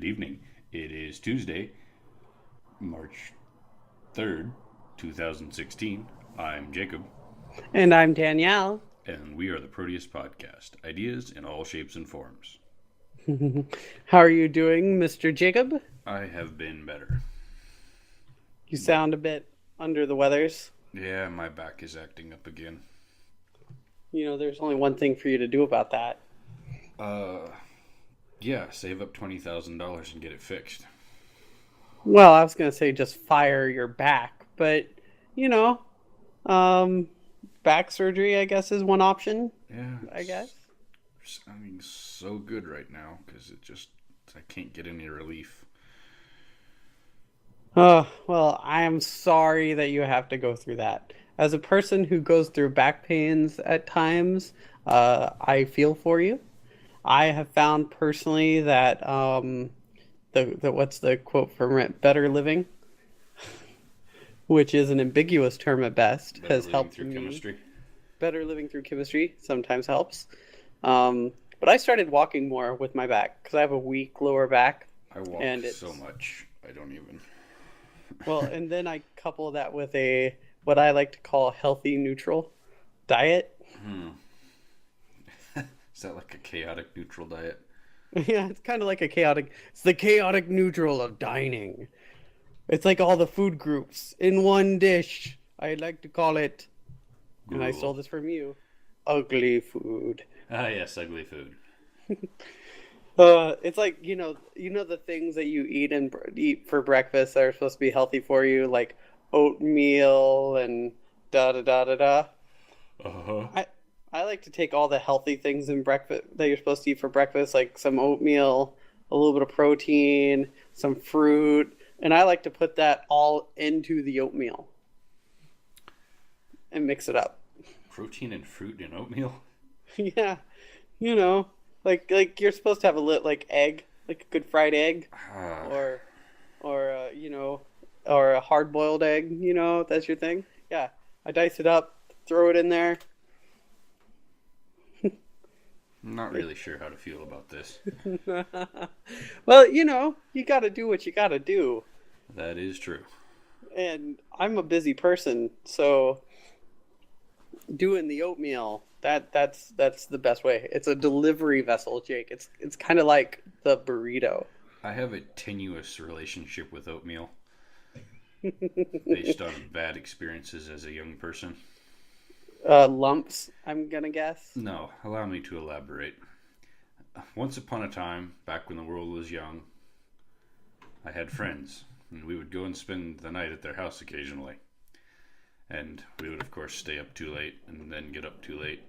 Good evening. It is Tuesday, March 3rd, 2016. I'm Jacob, And I'm Danielle. and we are the Proteus Podcast. Ideas in all shapes and forms. How are you doing, Mr. Jacob? I have been better. You sound a bit under the weathers. Yeah, my back is acting up again. You know, there's only one thing for you to do about that. Yeah, save up $20,000 and get it fixed. Well, I was going to say just fire your back, but, you know, um, back surgery, I guess, is one option, Yeah, I guess. sounding so good right now because I can't get any relief. Oh, well, I am sorry that you have to go through that. As a person who goes through back pains at times, I feel for you. I have found personally that the what's the quote from it? Better living, which is an ambiguous term at best, Better has living helped through me. chemistry. Better living through chemistry sometimes helps. But I started walking more with my back because I have a weak lower back, I walk and it's so much, I don't even. well, and then I couple that with a what I like to call a healthy neutral diet. Is that like a chaotic neutral diet? Yeah, it's kind of like it's the chaotic neutral of dining. It's like all the food groups in one dish. I like to call it, and I stole Gruel. this from you, ugly food. Ah, yes, ugly food. It's like the things that you eat for breakfast that are supposed to be healthy for you, like oatmeal and da da da da da. Uh-huh. I I like to take all the healthy things in breakfast that you're supposed to eat for breakfast, like some oatmeal, a little bit of protein, some fruit, and I like to put that all into the oatmeal and mix it up. Protein and fruit in oatmeal? Yeah, you know, like you're supposed to have a lit like egg, like a good fried egg, Ah, or or a hard boiled egg. You know, if that's your thing. Yeah, I dice it up, throw it in there. I'm not really sure how to feel about this. Well, you got to do what you got to do. That is true. And I'm a busy person, so doing the oatmeal that's the best way. It's a delivery vessel, Jake. It's kind of like the burrito. I have a tenuous relationship with oatmeal based on bad experiences as a young person. Lumps, I'm gonna guess. No, allow me to elaborate. Once upon a time, back when the world was young, I had friends, and we would go and spend the night at their house occasionally. And we would, of course, stay up too late and then get up too late,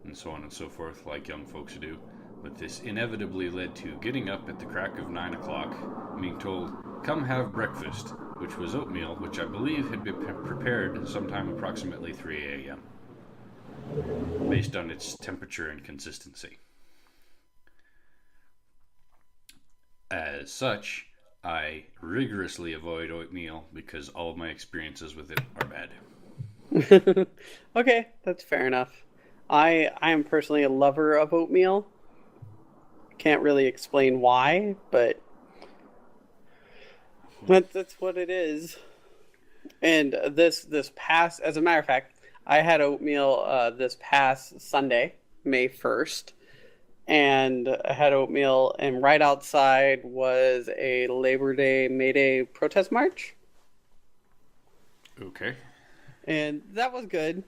and so on and so forth, like young folks do. But this inevitably led to getting up at the crack of 9 o'clock and being told, come have breakfast, which was oatmeal, which I believe had been prepared sometime approximately 3 a.m., based on its temperature and consistency. As such, I rigorously avoid oatmeal because all of my experiences with it are bad. Okay, that's fair enough. I am personally a lover of oatmeal. Can't really explain why, but that's what it is. And this past, as a matter of fact, I had oatmeal this past Sunday, May 1st, and I had oatmeal, and right outside was a Labor Day May Day protest march, Okay. and that was good.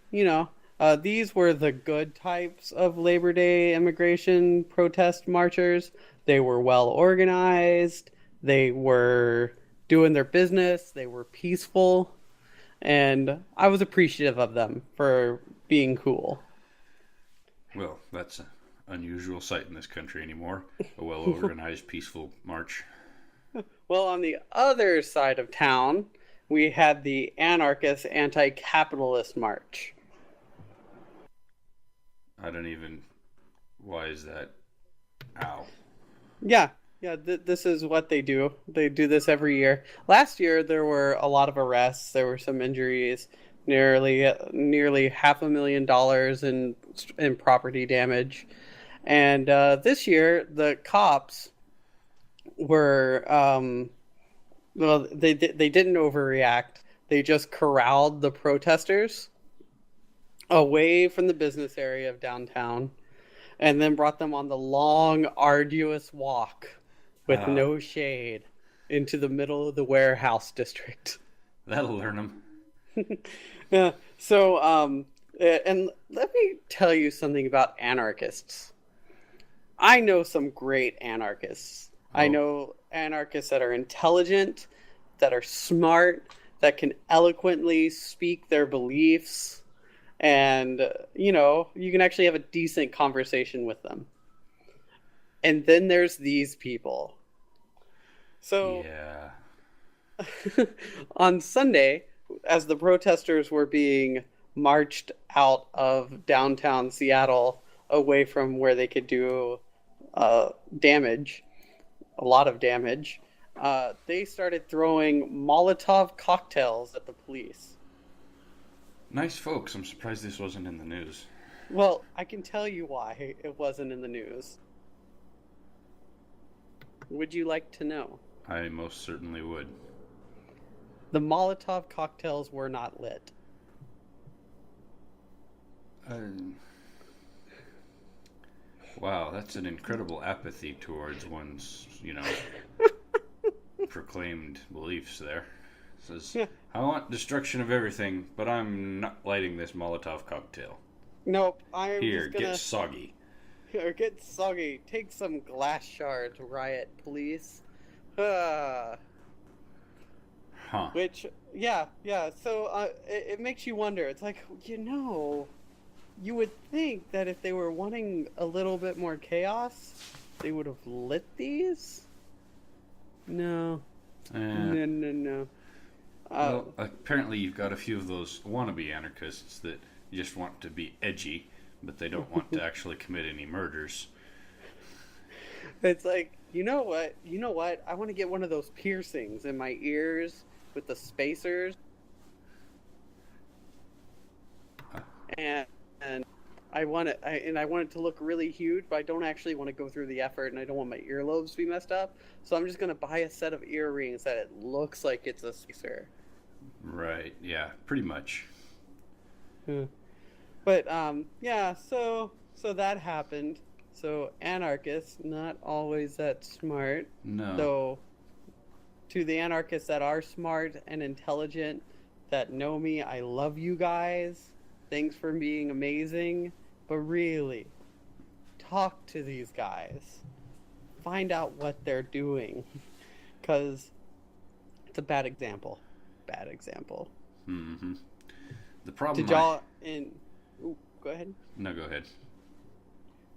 These were the good types of Labor Day immigration protest marchers. They were well organized. They were doing their business. They were peaceful. And I was appreciative of them for being cool. Well, that's an unusual sight in this country anymore. A well organized, peaceful march. Well, on the other side of town, we had the anarchist anti-capitalist march. I don't even. Why is that? Ow. Yeah, yeah, this is what they do. They do this every year. Last year there were a lot of arrests. There were some injuries. Nearly $500,000 in property damage. And this year the cops were well, they didn't overreact. They just corralled the protesters away from the business area of downtown and then brought them on the long, arduous walk with Uh, no shade into the middle of the warehouse district. that'll learn them. Yeah. So, and let me tell you something about anarchists. I know some great anarchists. I Oh, know anarchists that are intelligent, that are smart, that can eloquently speak their beliefs, and, you can actually have a decent conversation with them. And then there's these people. So yeah. on Sunday, as the protesters were being marched out of downtown Seattle away from where they could do damage, a lot of damage, they started throwing Molotov cocktails at the police. Nice folks. I'm surprised this wasn't in the news. Well, I can tell you why it wasn't in the news. Would you like to know? I most certainly would. The Molotov cocktails were not lit. Uh, wow, that's an incredible apathy towards one's, proclaimed beliefs there. Says, Yeah. I want destruction of everything, but I'm not lighting this Molotov cocktail. Nope, I am Here, just get gonna soggy. get soggy. Take some glass shards, riot police. Ah. Huh. Which, yeah. So it makes you wonder. It's like, you would think that if they were wanting a little bit more chaos, they would have lit these. No, Eh, no. well, apparently you've got a few of those wannabe anarchists that just want to be edgy, but they don't want to actually commit any murders. It's like, you know what? I want to get one of those piercings in my ears with the spacers, and I want it to look really huge, but I don't actually want to go through the effort, and I don't want my earlobes to be messed up. So I'm just gonna buy a set of earrings that it looks like it's a spacer. Right, yeah, pretty much. Hmm. But yeah. So that happened. So anarchists not always that smart, No. though. To the anarchists that are smart and intelligent, that know me, I love you guys. Thanks for being amazing. But really, talk to these guys. Find out what they're doing. Because it's a bad example. Bad example. hmm The problem Did I... y'all in. Ooh, go ahead. No, go ahead.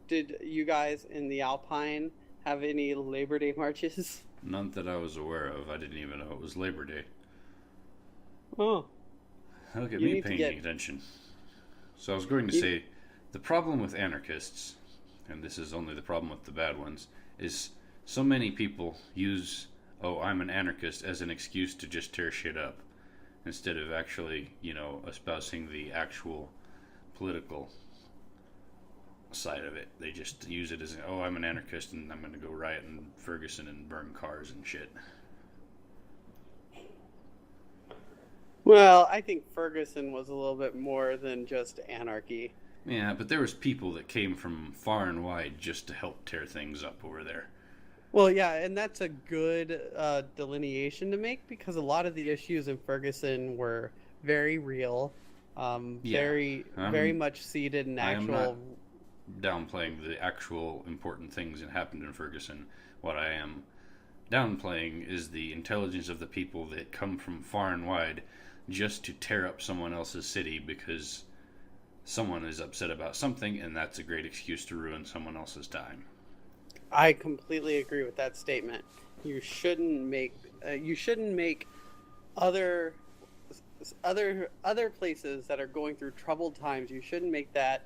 Did you guys in the Alpine have any Labor Day marches? None that I was aware of. I didn't even know it was Labor Day. Oh, Look at you me need to paying get. attention. So I was going to You, say, the problem with anarchists, and this is only the problem with the bad ones, is so many people use, oh, I'm an anarchist as an excuse to just tear shit up, instead of actually, espousing the actual political side of it. They just use it as, oh, I'm an anarchist and I'm going to go riot in Ferguson and burn cars and shit. well, I think Ferguson was a little bit more than just anarchy. Yeah, but there was people that came from far and wide just to help tear things up over there. Well, yeah, and that's a good delineation to make because a lot of the issues in Ferguson were very real, Yeah, very I'm much seated in I am not actual. downplaying the actual important things that happened in Ferguson. What I am downplaying is the intelligence of the people that come from far and wide just to tear up someone else's city because someone is upset about something, and that's a great excuse to ruin someone else's time. I completely agree with that statement. You shouldn't make other other places that are going through troubled times. You shouldn't make that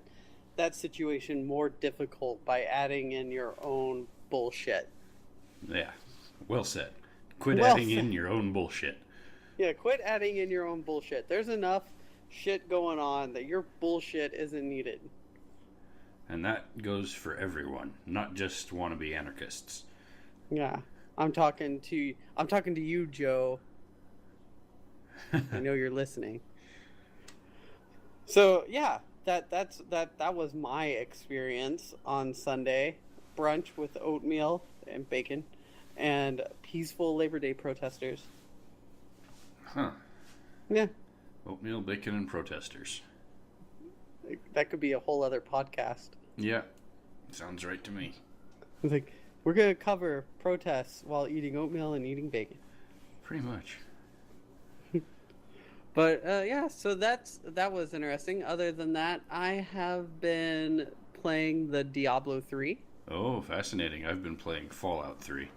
situation more difficult by adding in your own bullshit. Yeah, well said. Quit Well adding said. in your own bullshit. Yeah, quit adding in your own bullshit. There's enough shit going on that your bullshit isn't needed. And that goes for everyone, not just wannabe anarchists. Yeah. I'm talking to you, Joe. I know you're listening. So yeah, that was my experience on Sunday. Brunch with oatmeal and bacon, and peaceful Labor Day protesters. Huh. Yeah, Oatmeal, bacon, and protesters. that could be a whole other podcast. Yeah. Sounds right to me. It's like we're gonna cover protests while eating oatmeal and eating bacon. Pretty much. But yeah, so that was interesting. Other than that, I have been playing the Diablo 3. Oh, fascinating. I've been playing Fallout 3.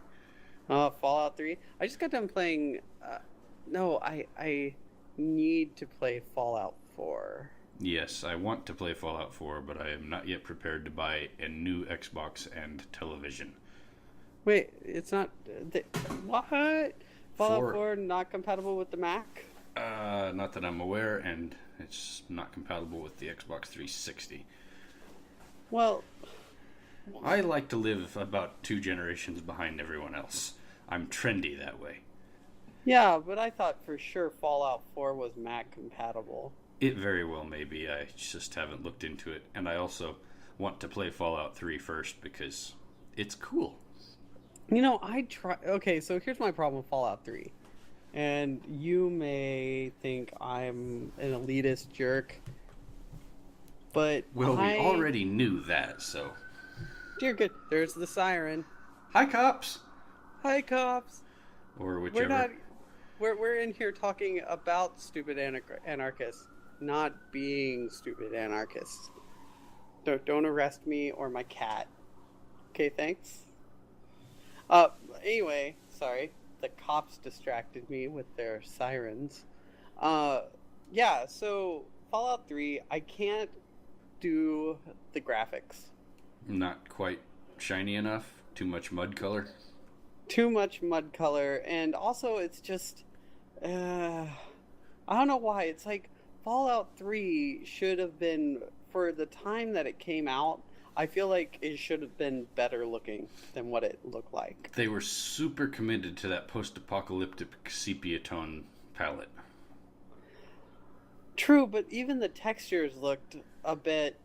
Fallout 3. I just got done playing. No, I need to play Fallout 4. Yes, I want to play Fallout 4, but I am not yet prepared to buy a new Xbox and television. Wait, it's not. What? Fallout 4. 4 not compatible with the Mac? Not that I'm aware, and it's not compatible with the Xbox 360. Well, I like to live about 2 generations behind everyone else. I'm trendy that way. yeah, but I thought for sure Fallout 4 was Mac compatible. It very well may be. I just haven't looked into it. And I also want to play Fallout 3 first because it's cool. You know, I try. Okay, so here's my problem with Fallout 3. And you may think I'm an elitist jerk, but Well, we already knew that, so. Dear good, there's the siren. Hi, cops! Hi, cops. Or whichever. We're in here talking about stupid anarchists, not being stupid anarchists. Don't arrest me or my cat. Okay, thanks. Anyway, sorry. The cops distracted me with their sirens. Yeah, so Fallout 3, I can't do the graphics. Not quite shiny enough. Too much mud color. Too much mud color, and also it's just, I don't know why. It's like Fallout 3 should have been, for the time that it came out, I feel like it should have been better looking than what it looked like. They were super committed to that post-apocalyptic sepia tone palette. True, but even the textures looked a bit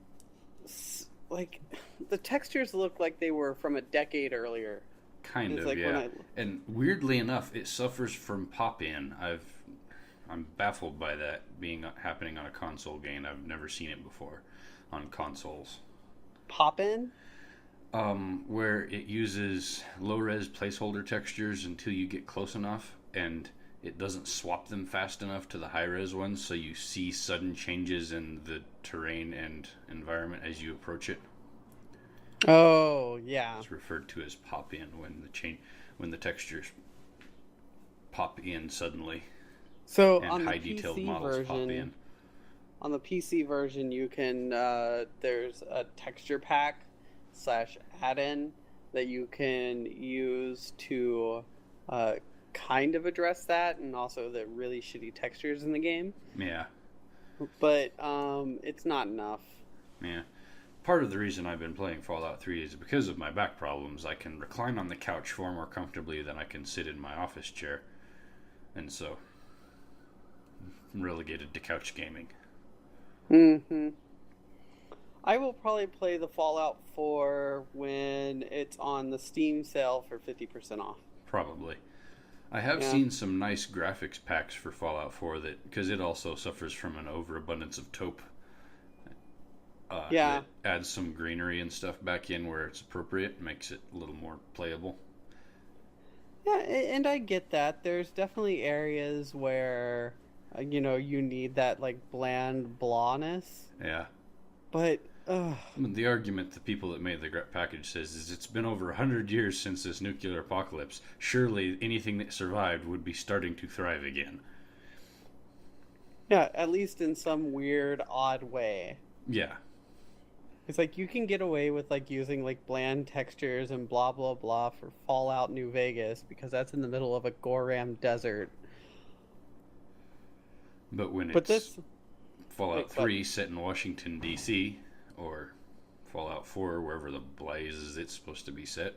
like the textures looked like they were from a decade earlier. Kind of, like yeah. And weirdly enough, it suffers from pop-in. I'm baffled by that happening on a console game. I've never seen it before on consoles. Pop-in? Where it uses low-res placeholder textures until you get close enough, and it doesn't swap them fast enough to the high-res ones, so you see sudden changes in the terrain and environment as you approach it. Oh, yeah. It's referred to as pop-in when the textures pop in suddenly. So and on the high-detailed PC models version, pop in. on the PC version, you can there's a texture pack / add-in that you can use to kind of address that, and also the really shitty textures in the game. Yeah. But it's not enough. Yeah. Part of the reason I've been playing Fallout 3 is because of my back problems. I can recline on the couch far more comfortably than I can sit in my office chair. And so, I'm relegated to couch gaming. Mm-hmm. I will probably play the Fallout 4 when it's on the Steam sale for 50% off. Probably. I have seen some nice graphics packs for Fallout 4 because it also suffers from an overabundance of taupe. That adds some greenery and stuff back in where it's appropriate, makes it a little more playable. Yeah, and I get that. There's definitely areas where, you need that, like, bland blahness. Yeah. But, the argument the people that made the package says is it's been over 100 years since this nuclear apocalypse. Surely anything that survived would be starting to thrive again. Yeah, at least in some weird, odd way. Yeah. It's like you can get away with like using like bland textures and blah blah blah for Fallout New Vegas because that's in the middle of a Goram desert. But when Fallout 3 set in Washington D.C. or Fallout 4 wherever the blazes it's supposed to be set.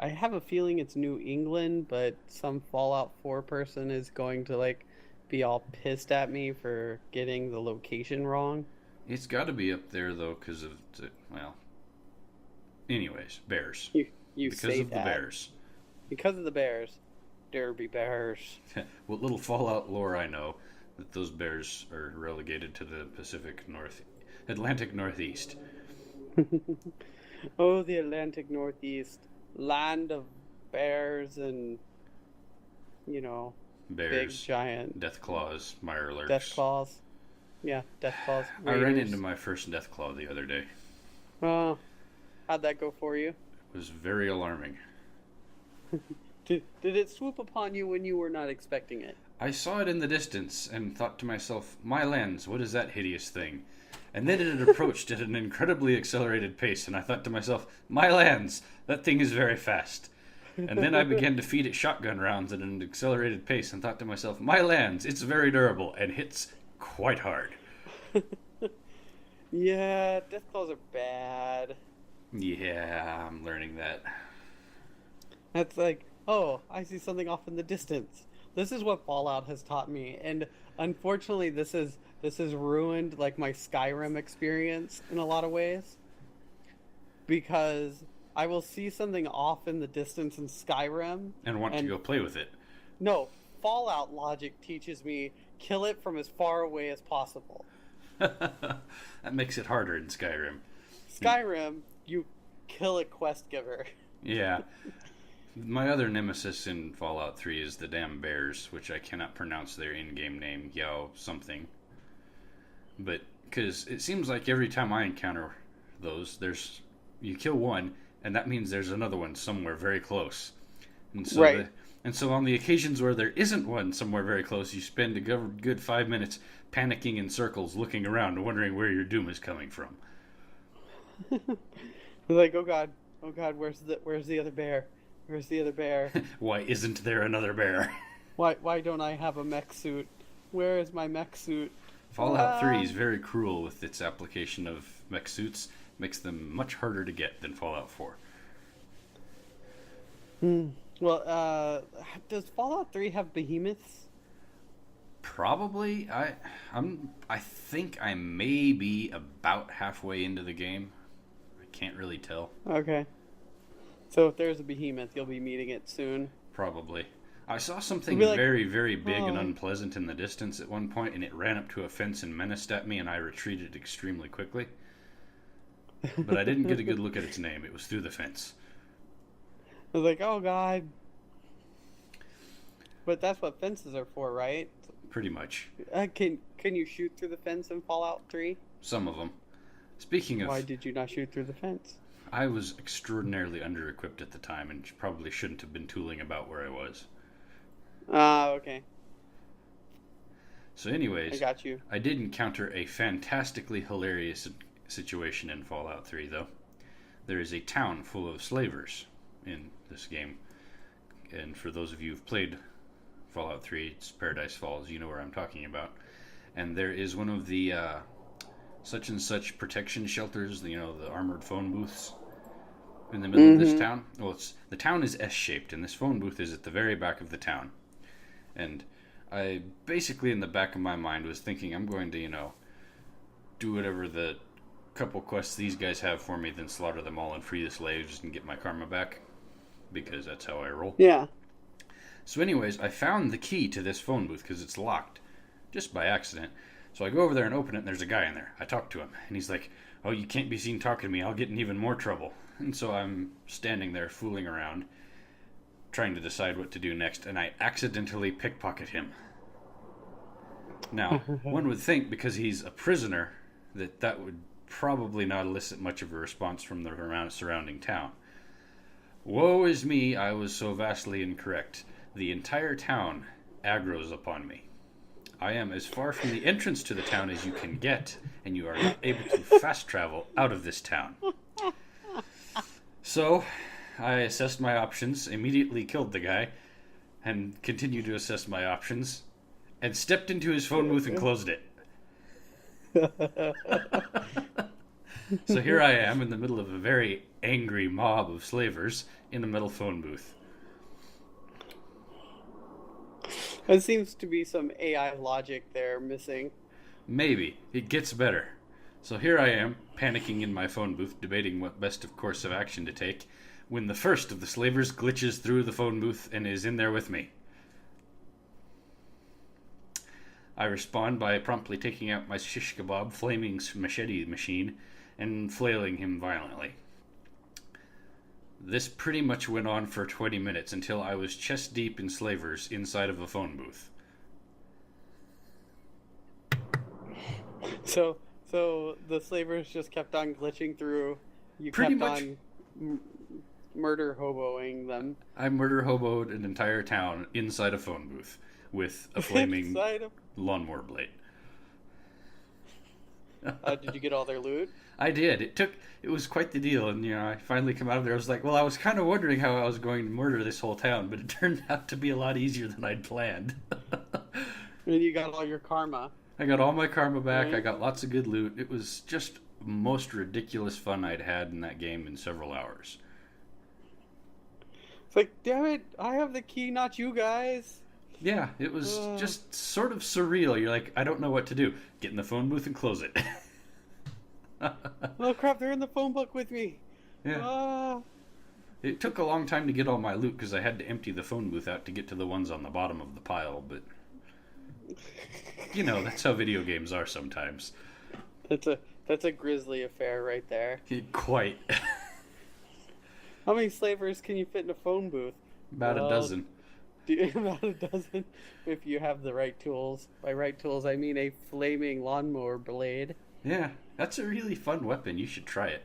I have a feeling it's New England, but some Fallout 4 person is going to like be all pissed at me for getting the location wrong. It's got to be up there though, because of well. Anyways, bears. You Because say of the that. bears. Because of the bears. Derby bears. What little Fallout lore I know, that those bears are relegated to the Atlantic Northeast. Oh, the Atlantic Northeast, land of bears and, Bears, big giant death claws, mirelurks. death claws. Yeah, death claws. I ran Raiders. into my first death claw the other day. Oh, how'd that go for you? It was very alarming. Did it swoop upon you when you were not expecting it? I saw it in the distance and thought to myself, my lens, what is that hideous thing? And then it had approached at an incredibly accelerated pace, and I thought to myself, my lens, that thing is very fast. And then I began to feed it shotgun rounds at an accelerated pace and thought to myself, my lens, it's very durable and hits quite hard. Yeah, death claws are bad. Yeah, I'm learning that. That's like, oh, I see something off in the distance. This is what Fallout has taught me, and unfortunately, this has ruined like my Skyrim experience in a lot of ways. Because I will see something off in the distance in Skyrim And want to go play with it. No, Fallout logic teaches me kill it from as far away as possible. That makes it harder in Skyrim. Skyrim, you kill a quest giver. Yeah. My other nemesis in Fallout 3 is the damn bears, which I cannot pronounce their in-game name, Yao something. But, because it seems like every time I encounter those, you kill one, and that means there's another one somewhere very close. And so Right. And so on the occasions where there isn't one somewhere very close, you spend a good 5 minutes panicking in circles, looking around, wondering where your doom is coming from. Like, oh god, where's the other bear? Where's the other bear? Why isn't there another bear? Why don't I have a mech suit? Where is my mech suit? Fallout 3 is very cruel with its application of mech suits. Makes them much harder to get than Fallout 4. Well, does Fallout 3 have behemoths? Probably. I think I may be about halfway into the game. I can't really tell. Okay. So if there's a behemoth, you'll be meeting it soon. Probably. I saw something You'll be like, very, very big and "Oh." unpleasant in the distance at one point, and it ran up to a fence and menaced at me, and I retreated extremely quickly. But I didn't get a good look at its name. It was through the fence. I was like, oh god. But that's what fences are for, right? Pretty much. Can you shoot through the fence in Fallout 3? Some of them. Speaking of... Why did you not shoot through the fence? I was extraordinarily under-equipped at the time and probably shouldn't have been tooling about where I was. Okay. So anyways, I got you. I did encounter a fantastically hilarious situation in Fallout 3, though. There is a town full of slavers in this game. And for those of you who've played Fallout 3, it's Paradise Falls, you know where I'm talking about. And there is one of the such and such protection shelters, the armored phone booths in the middle of this town. Well, the town is S-shaped, and this phone booth is at the very back of the town. And I basically, in the back of my mind, was thinking, I'm going to, do whatever the couple quests these guys have for me, then slaughter them all and free the slaves and get my karma back. Because that's how I roll. Yeah. So anyways, I found the key to this phone booth because it's locked. Just by accident. So I go over there and open it, and there's a guy in there. I talk to him, and he's like, oh, you can't be seen talking to me. I'll get in even more trouble. And so I'm standing there fooling around, trying to decide what to do next, and I accidentally pickpocket him. Now, one would think, because he's a prisoner, that would probably not elicit much of a response from the surrounding town. Woe is me, I was so vastly incorrect. The entire town aggroes upon me. I am as far from the entrance to the town as you can get, and you are not able to fast travel out of this town. So, I assessed my options, immediately killed the guy, and continued to assess my options, and stepped into his phone booth and closed it. So here I am in the middle of a very angry mob of slavers in a metal phone booth. There seems to be some AI logic there missing. Maybe. It gets better. So here I am, panicking in my phone booth, debating what best of course of action to take, when the first of the slavers glitches through the phone booth and is in there with me. I respond by promptly taking out my shish kebab flaming machete machine and flailing him violently. This pretty much went on for 20 minutes until I was chest deep in slavers inside of a phone booth. So the slavers just kept on glitching through. You Pretty kept much. on murder hoboing them. I murder hoboed an entire town inside a phone booth with a flaming Inside of... lawnmower blade. Did you get all their loot? I did. It was quite the deal, and I finally come out of there. I was like, well, I was kind of wondering how I was going to murder this whole town, but it turned out to be a lot easier than I'd planned. And you got all your karma. I got all my karma back. Right. I got lots of good loot. It was just most ridiculous fun I'd had in that game in several hours. It's like, damn it, I have the key, not you guys. Yeah, it was just sort of surreal. You're like, I don't know what to do. Get in the phone booth and close it. Oh crap, they're in the phone book with me. Yeah. It took a long time to get all my loot because I had to empty the phone booth out to get to the ones on the bottom of the pile, but that's how video games are sometimes. That's a grisly affair right there. Quite. How many slavers can you fit in a phone booth? About a dozen. About a dozen, if you have the right tools. By right tools, I mean a flaming lawnmower blade. Yeah, that's a really fun weapon. You should try it.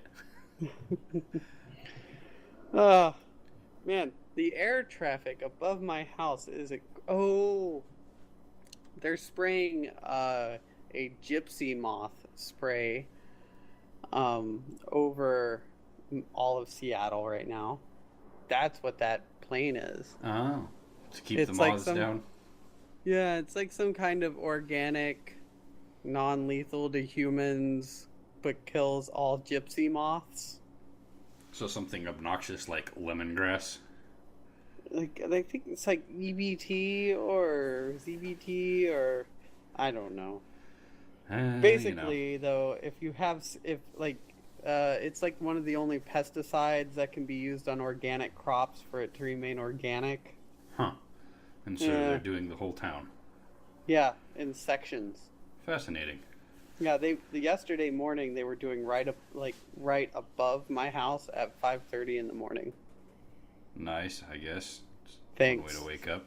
Man, the air traffic above my house is they're spraying a gypsy moth spray over all of Seattle right now. That's what that plane is. Oh, to keep It's the like moths down. Yeah, it's like some kind of organic, non-lethal to humans, but kills all gypsy moths. So something obnoxious like lemongrass. Like, I think it's like EBT or ZBT or I don't know. Basically, though, it's like one of the only pesticides that can be used on organic crops for it to remain organic. Huh. And so they're doing the whole town. Yeah, in sections. Fascinating. Yeah, yesterday morning they were doing right above my house at 5:30 in the morning. Nice, I guess. Thanks. Way to wake up.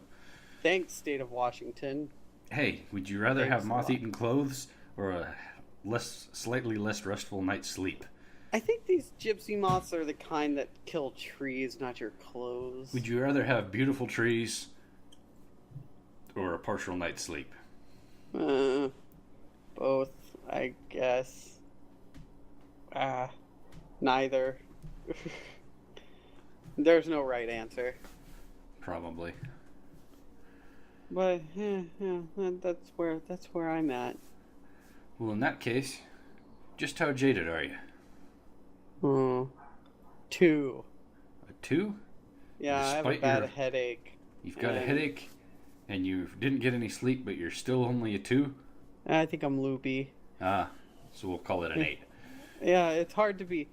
Thanks, State of Washington. Hey, would you rather have Thanks a moth-eaten clothes or a slightly less restful night's sleep? I think these gypsy moths are the kind that kill trees, not your clothes. Would you rather have beautiful trees or a partial night's sleep? Both, I guess. Neither. There's no right answer. Probably. But that's where I'm at. Well, in that case, just how jaded are you? 2. A 2? Yeah, I have a bad headache. You've got a headache, and you didn't get any sleep, but you're still only a 2? I think I'm loopy. So we'll call it an 8. Yeah, it's hard to be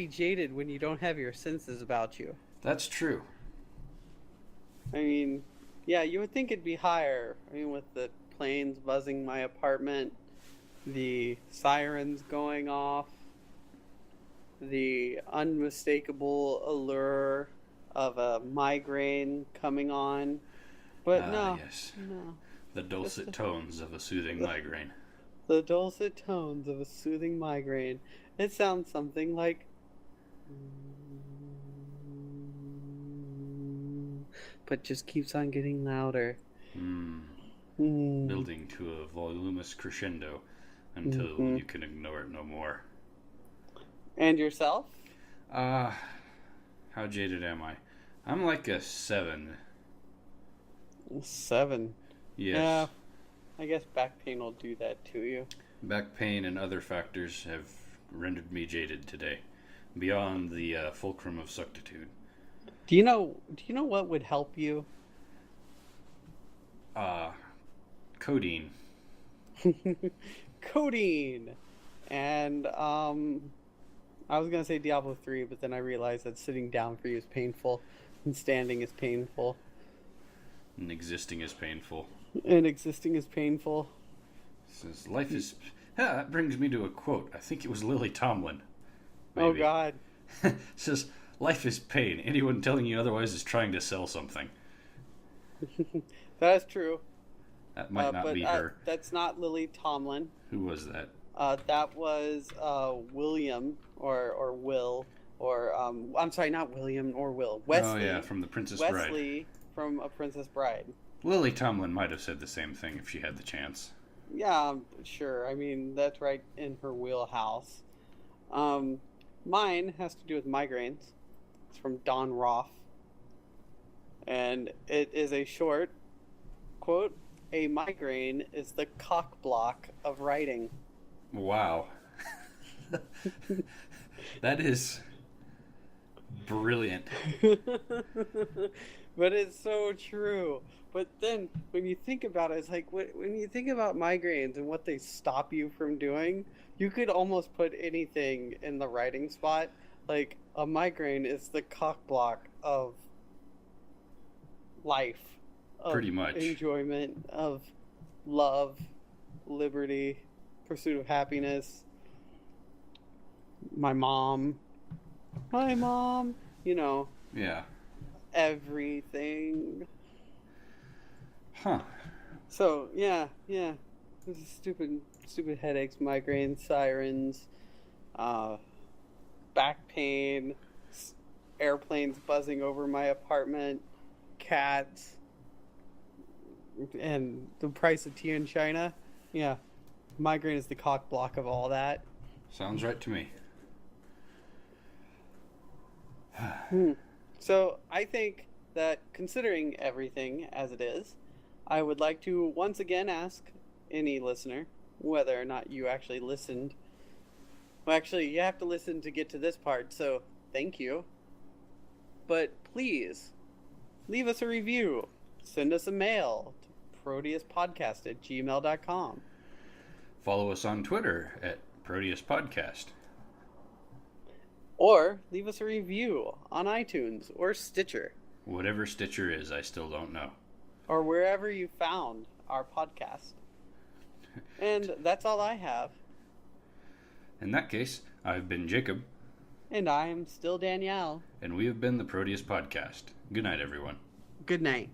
jaded when you don't have your senses about you. That's true. I mean, yeah, you would think it'd be higher. I mean, with the planes buzzing my apartment, the sirens going off, the unmistakable allure of a migraine coming on. But no. Yes. No. The dulcet tones of a soothing migraine. The dulcet tones of a soothing migraine. It sounds something like... but just keeps on getting louder. Building to a voluminous crescendo until you can ignore it no more. And yourself? How jaded am I? I'm like a 7. 7? Yes. Yeah, I guess back pain will do that to you. Back pain and other factors have rendered me jaded today, beyond the fulcrum of suctitude. Do you know what would help you? Codeine. Codeine. And I was gonna say Diablo 3, but then I realized that sitting down for you is painful, and standing is painful, And existing is painful. and existing is painful. It says, life is... Yeah, that brings me to a quote. I think it was Lily Tomlin. Oh Maybe. God. It says, life is pain. Anyone telling you otherwise is trying to sell something. That is true. That might not but, be her. That's not Lily Tomlin. Who was that? That was William or Will or I'm sorry, not William or Will. Wesley. Oh yeah, from The Princess Bride. Wesley from A Princess Bride. Lily Tomlin might have said the same thing if she had the chance. Yeah, sure. I mean, that's right in her wheelhouse. Mine has to do with migraines. It's from Don Roth. And it is a short quote. A migraine is the cock block of writing. Wow. That is brilliant. But it's so true. But then when you think about it, it's like when you think about migraines and what they stop you from doing, you could almost put anything in the writing spot. Like a migraine is the cock block of life. Of Pretty much. Enjoyment, of love, liberty, pursuit of happiness. My mom, you know, Yeah. everything. Huh. So yeah. This is stupid headaches, migraines, sirens, back pain, airplanes buzzing over my apartment, cats, and the price of tea in China. Yeah, migraine is the cock block of all that. Sounds right to me. So I think that considering everything as it is, I would like to once again ask any listener whether or not you actually listened. Well, actually, you have to listen to get to this part, so thank you. But please, leave us a review. Send us a mail to proteuspodcast@gmail.com. Follow us on Twitter at Proteus Podcast. Or leave us a review on iTunes or Stitcher. Whatever Stitcher is, I still don't know. Or wherever you found our podcast. And that's all I have. In that case, I've been Jacob. And I'm still Danielle. And we have been the Proteus Podcast. Good night, everyone. Good night.